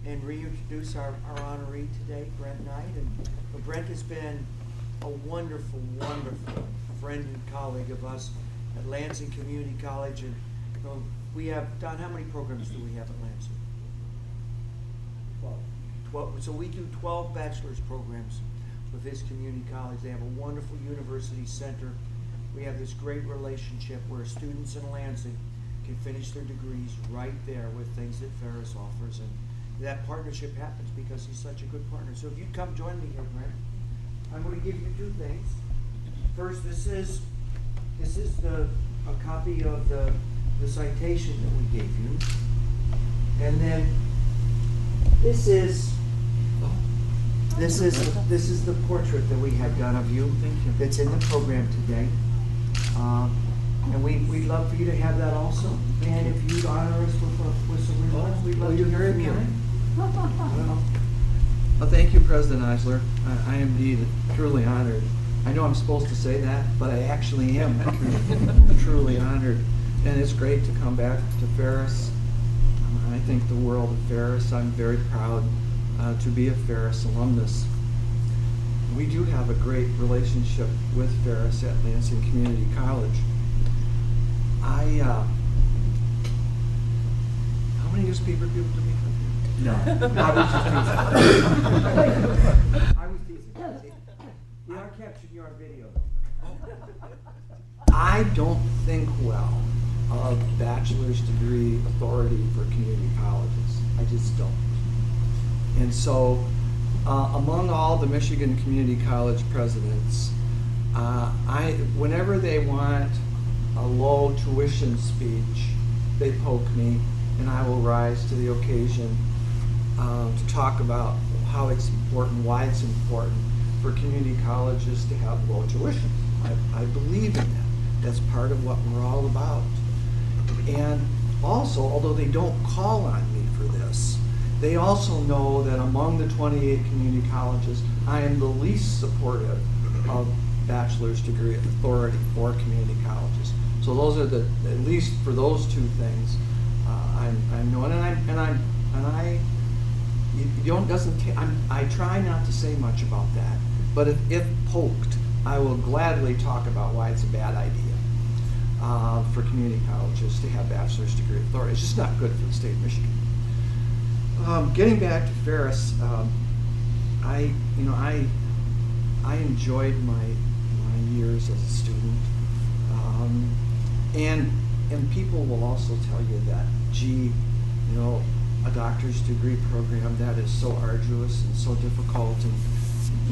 and reintroduce our honoree today, Brent Knight. And Brent has been a wonderful, wonderful friend and colleague of us at Lansing Community College. And we have, Don, how many programs do we have at Lansing? 12. So we do 12 bachelor's programs with this community college. They have a wonderful university center. We have this great relationship where students in Lansing can finish their degrees right there with things that Ferris offers. And that partnership happens because he's such a good partner. So if you'd come join me here, Brent, I'm going to give you two things. First, this is a copy of the citation that we gave you. And then this is the portrait that we have done of you. Thank you. That's in the program today. And we'd love for you to have that also. And if you'd honor us with some remarks, we'd love to hear from you. Well, thank you, President Eisler. I am indeed truly honored. I know I'm supposed to say that, but I actually am truly honored. And it's great to come back to Ferris. I think the world of Ferris. I'm very proud to be a Ferris alumnus. We do have a great relationship with Ferris at Lansing Community College. How many newspaper people do we have? No, I was just teasing. I was teasing. We are capturing you on video. I don't think well of bachelor's degree authority for community colleges. I just don't. And so, among all the Michigan Community College presidents, whenever they want a low tuition speech, they poke me, and I will rise to the occasion to talk about how it's important, why it's important for community colleges to have low tuition. I believe in that. That's part of what we're all about. And also, although they don't call on me for this, they also know that among the 28 community colleges, I am the least supportive of bachelor's degree authority for community colleges. So those are at least for those two things, I'm known, I try not to say much about that, but if poked, I will gladly talk about why it's a bad idea for community colleges to have bachelor's degree authority. It's just not good for the state of Michigan. Getting back to Ferris, I enjoyed my years as a student, and people will also tell you that, gee, a doctor's degree program, that is so arduous and so difficult, and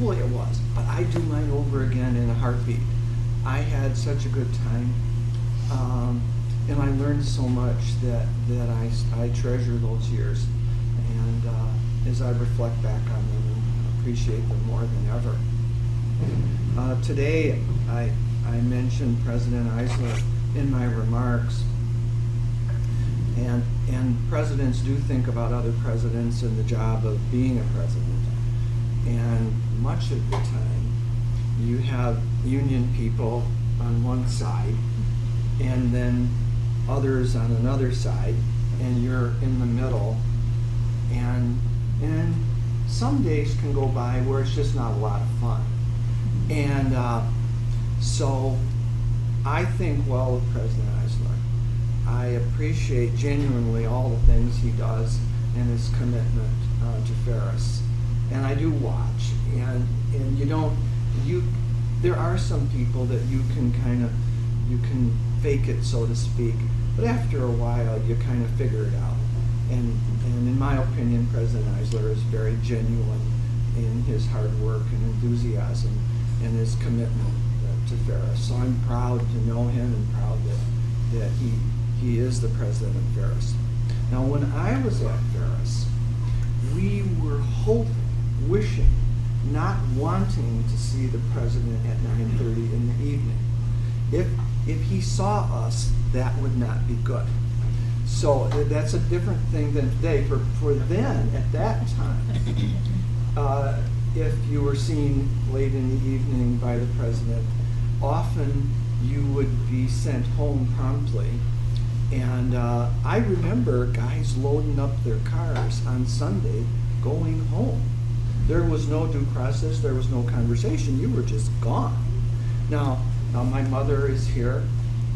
boy, it was. But I do mine over again in a heartbeat. I had such a good time, and I learned so much that I treasure those years. And as I reflect back on them, I appreciate them more than ever. Today, I mentioned President Eisler in my remarks, and presidents do think about other presidents and the job of being a president. And much of the time, you have union people on one side, and then others on another side, and you're in the middle. And some days can go by where it's just not a lot of fun. And so I think well of President Eisler. I appreciate genuinely all the things he does and his commitment to Ferris. And I do watch. And there are some people that you can fake it, so to speak. But after a while, you kind of figure it out. And in my opinion, President Eisler is very genuine in his hard work and enthusiasm and his commitment to Ferris. So I'm proud to know him and proud that he is the president of Ferris. Now, when I was at Ferris, we were hoping, wishing, not wanting to see the president at 9:30 in the evening. If he saw us, that would not be good. So that's a different thing than today. For then, at that time, if you were seen late in the evening by the president, often you would be sent home promptly And I remember guys loading up their cars on Sunday going home. There was no due process, there was no conversation, you were just gone. Now my mother is here,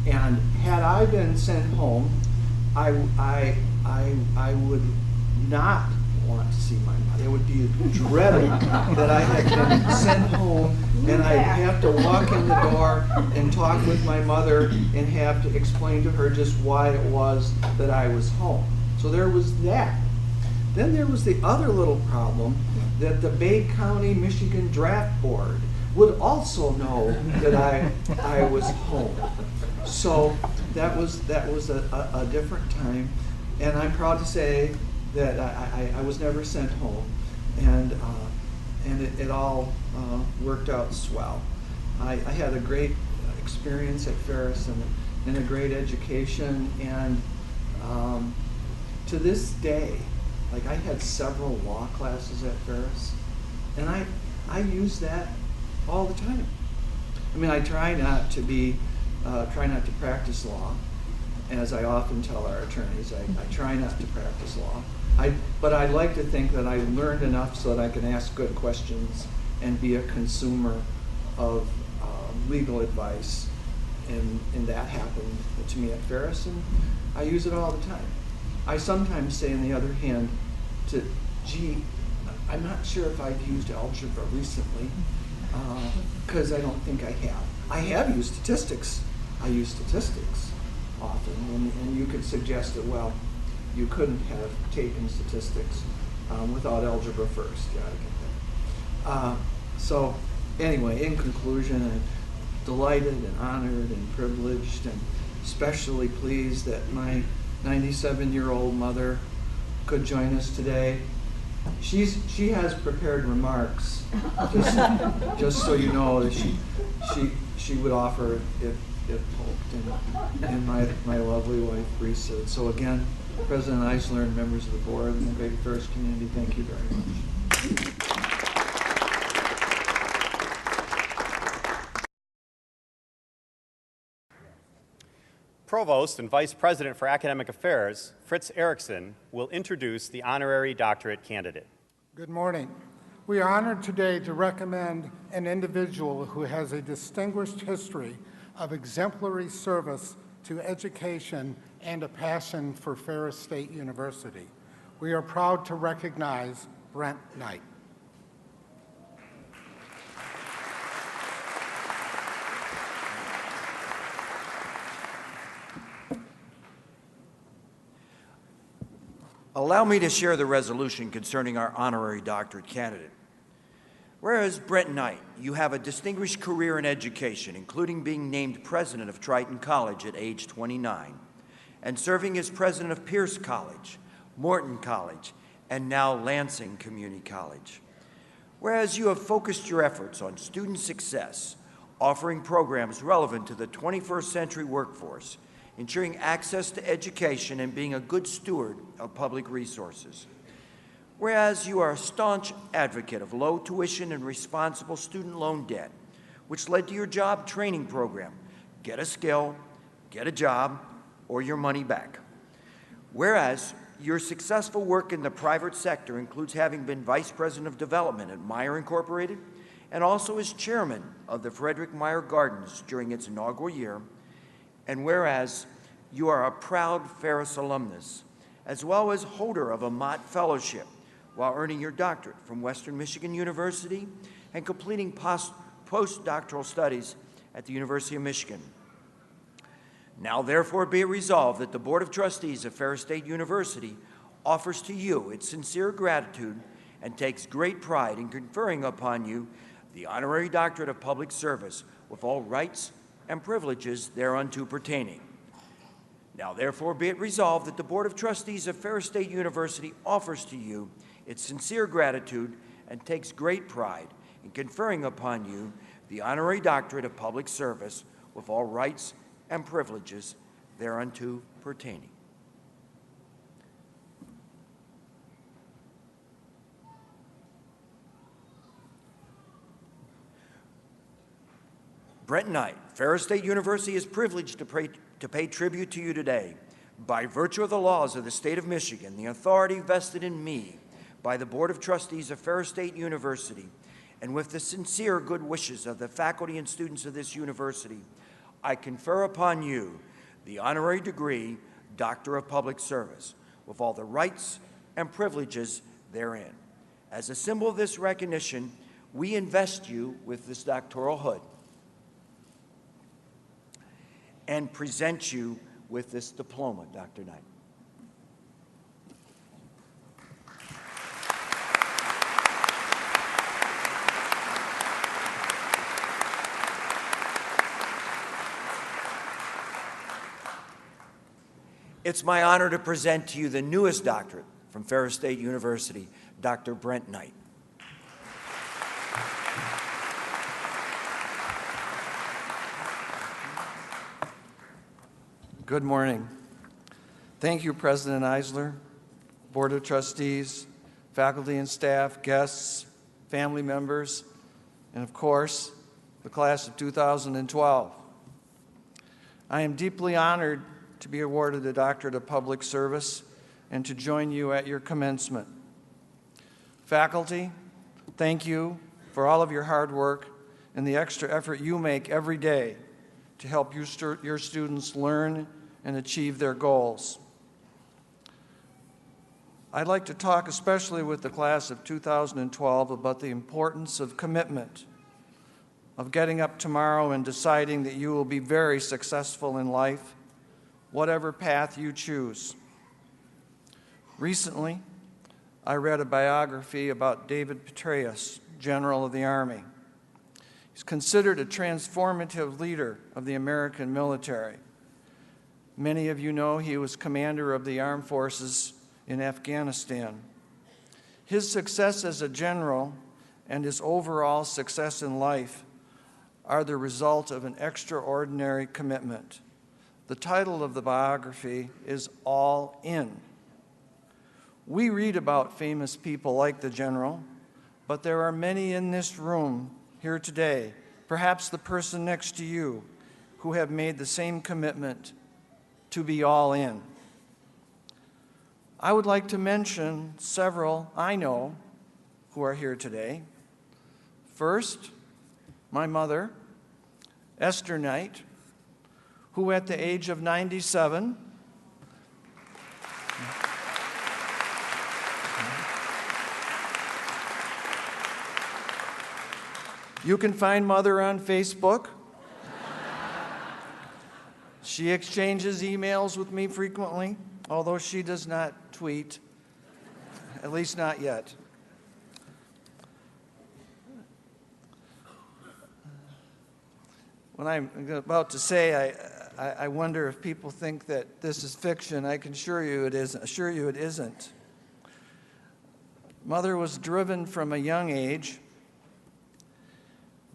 and had I been sent home, I would not want to see my mother. It would be dreaded that I had been sent home and I'd have to walk in the door and talk with my mother and have to explain to her just why it was that I was home. So there was that. Then there was the other little problem that the Bay County, Michigan Draft Board would also know that I was home. So that was a different time, and I'm proud to say that I was never sent home, and it all worked out swell. I had a great experience at Ferris and a great education, and to this day, like I had several law classes at Ferris, and I use that all the time. I mean, I try not to practice law, as I often tell our attorneys. I try not to practice law. But I like to think that I learned enough so that I can ask good questions and be a consumer of legal advice, and that happened to me at Ferris, and I use it all the time. I sometimes say, on the other hand, gee, I'm not sure if I've used algebra recently, because I don't think I have. I have used statistics. I use statistics often, and you could suggest that, well, you couldn't have taken statistics without algebra first. Yeah, I get that. So anyway, in conclusion, I'm delighted and honored and privileged, and especially pleased that my 97-year-old mother could join us today. She has prepared remarks, just so you know, that she would offer if poked, and my lovely wife Bree. So again, President Eisler and members of the board and the great Ferris community, thank you very much. Provost and Vice President for Academic Affairs, Fritz Erickson, will introduce the Honorary Doctorate candidate. Good morning. We are honored today to recommend an individual who has a distinguished history of exemplary service to education and a passion for Ferris State University. We are proud to recognize Brent Knight. Allow me to share the resolution concerning our honorary doctorate candidate. Whereas, Brent Knight, you have a distinguished career in education, including being named president of Triton College at age 29, and serving as president of Pierce College, Morton College, and now Lansing Community College. Whereas you have focused your efforts on student success, offering programs relevant to the 21st century workforce, ensuring access to education, and being a good steward of public resources. Whereas you are a staunch advocate of low tuition and responsible student loan debt, which led to your job training program, Get a Skill, Get a Job, or Your Money Back. Whereas your successful work in the private sector includes having been Vice President of Development at Meyer Incorporated, and also as Chairman of the Frederick Meyer Gardens during its inaugural year. And whereas you are a proud Ferris alumnus, as well as holder of a Mott Fellowship, while earning your doctorate from Western Michigan University and completing postdoctoral studies at the University of Michigan. Now therefore be it resolved that the Board of Trustees of Ferris State University offers to you its sincere gratitude and takes great pride in conferring upon you the Honorary Doctorate of Public Service with all rights and privileges thereunto pertaining. Now therefore be it resolved that the Board of Trustees of Ferris State University offers to you its sincere gratitude and takes great pride in conferring upon you the Honorary Doctorate of Public Service with all rights and privileges thereunto pertaining. Brent Knight, Ferris State University is privileged to pay tribute to you today by virtue of the laws of the state of Michigan, the authority vested in me by the Board of Trustees of Ferris State University, and with the sincere good wishes of the faculty and students of this university, I confer upon you the honorary degree, Doctor of Public Service, with all the rights and privileges therein. As a symbol of this recognition, we invest you with this doctoral hood and present you with this diploma, Dr. Knight. It's my honor to present to you the newest doctorate from Ferris State University, Dr. Brent Knight. Good morning. Thank you, President Eisler, Board of Trustees, faculty and staff, guests, family members, and of course, the class of 2012. I am deeply honored to be awarded the Doctorate of Public Service and to join you at your commencement. Faculty, thank you for all of your hard work and the extra effort you make every day to help your students learn and achieve their goals. I'd like to talk especially with the class of 2012 about the importance of commitment, of getting up tomorrow and deciding that you will be very successful in life, whatever path you choose. Recently, I read a biography about David Petraeus, General of the Army. He's considered a transformative leader of the American military. Many of you know he was commander of the armed forces in Afghanistan. His success as a general and his overall success in life are the result of an extraordinary commitment. The title of the biography is All In. We read about famous people like the general, but there are many in this room here today, perhaps the person next to you, who have made the same commitment to be all in. I would like to mention several I know who are here today. First, my mother, Esther Knight, who at the age of 97 you can find Mother on Facebook. She exchanges emails with me frequently, although she does not tweet, at least not yet. What I'm about to say, I wonder if people think that this is fiction. I can assure you it isn't. Mother was driven from a young age.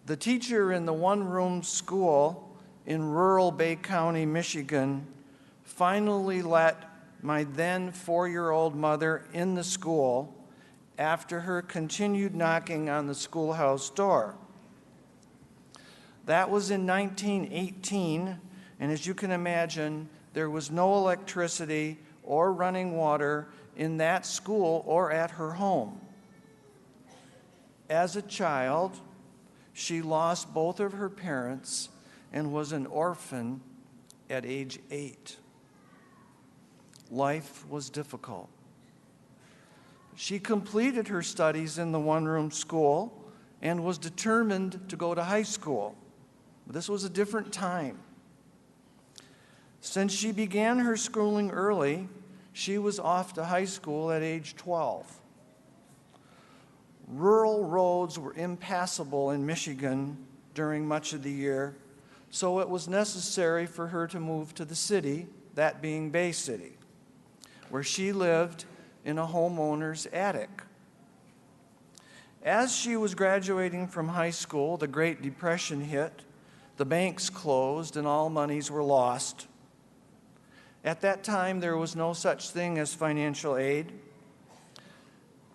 The teacher in the one-room school in rural Bay County, Michigan, finally let my then 4-year-old mother in the school after her continued knocking on the schoolhouse door. That was in 1918, and as you can imagine, there was no electricity or running water in that school or at her home. As a child, she lost both of her parents and was an orphan at age 8. Life was difficult. She completed her studies in the one-room school and was determined to go to high school. But this was a different time. Since she began her schooling early, she was off to high school at age 12. Rural roads were impassable in Michigan during much of the year, so it was necessary for her to move to the city, that being Bay City, where she lived in a homeowner's attic. As she was graduating from high school, the Great Depression hit, the banks closed, and all monies were lost. At that time, there was no such thing as financial aid.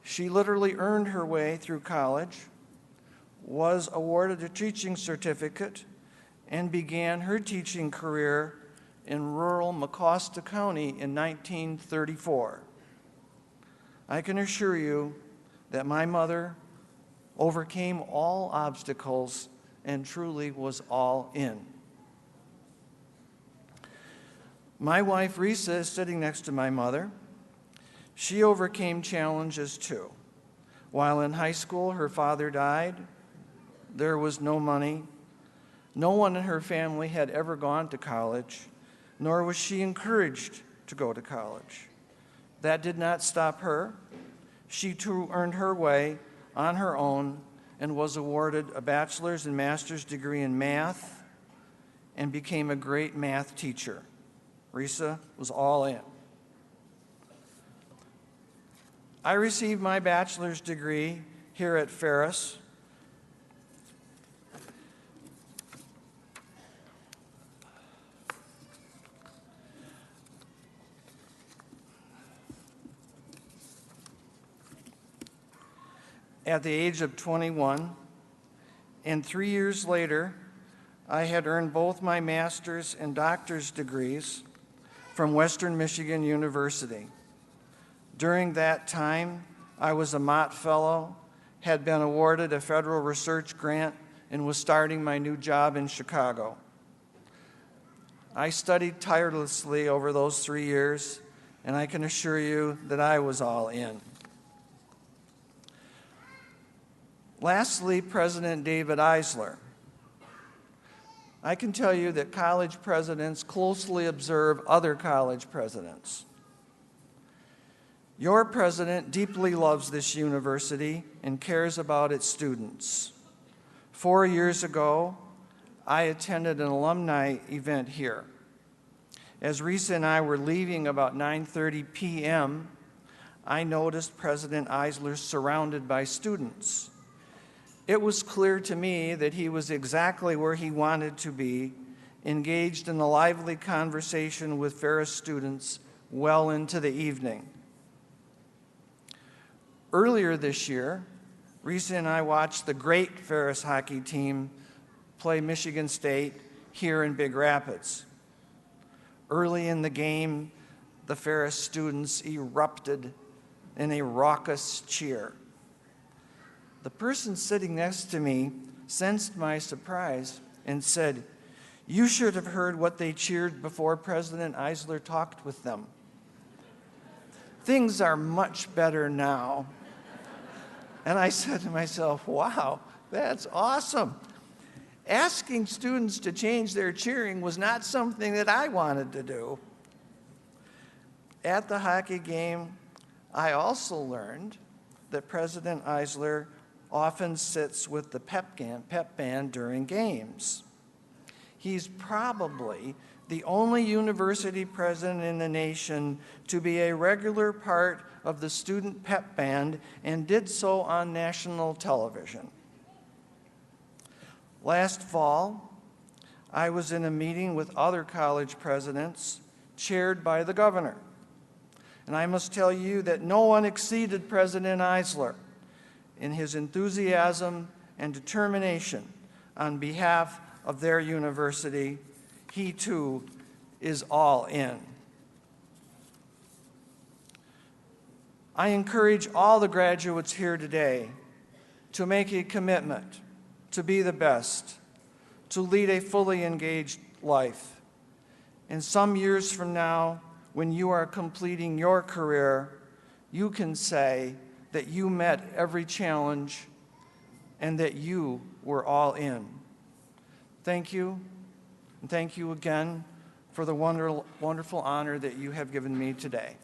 She literally earned her way through college, was awarded a teaching certificate, and began her teaching career in rural Mecosta County in 1934. I can assure you that my mother overcame all obstacles and truly was all in. My wife, Risa, is sitting next to my mother. She overcame challenges too. While in high school, her father died. There was no money. No one in her family had ever gone to college, nor was she encouraged to go to college. That did not stop her. She too earned her way on her own and was awarded a bachelor's and master's degree in math and became a great math teacher. Risa was all in. I received my bachelor's degree here at Ferris. At the age of 21, and 3 years later, I had earned both my master's and doctor's degrees from Western Michigan University. During that time, I was a Mott Fellow, had been awarded a federal research grant, and was starting my new job in Chicago. I studied tirelessly over those 3 years, and I can assure you that I was all in. Lastly, President David Eisler. I can tell you that college presidents closely observe other college presidents. Your president deeply loves this university and cares about its students. 4 years ago, I attended an alumni event here. As Risa and I were leaving about 9:30 p.m., I noticed President Eisler surrounded by students. It was clear to me that he was exactly where he wanted to be, engaged in a lively conversation with Ferris students well into the evening. Earlier this year, Risa and I watched the great Ferris hockey team play Michigan State here in Big Rapids. Early in the game, the Ferris students erupted in a raucous cheer. The person sitting next to me sensed my surprise and said, "You should have heard what they cheered before President Eisler talked with them." Things are much better now. And I said to myself, wow, that's awesome. Asking students to change their cheering was not something that I wanted to do. At the hockey game, I also learned that President Eisler often sits with the pep band during games. He's probably the only university president in the nation to be a regular part of the student pep band and did so on national television. Last fall, I was in a meeting with other college presidents chaired by the governor. And I must tell you that no one exceeded President Eisler in his enthusiasm and determination on behalf of their university. He too is all in. I encourage all the graduates here today to make a commitment to be the best, to lead a fully engaged life. And some years from now, when you are completing your career, you can say that you met every challenge and that you were all in. Thank you, and thank you again for the wonderful honor that you have given me today.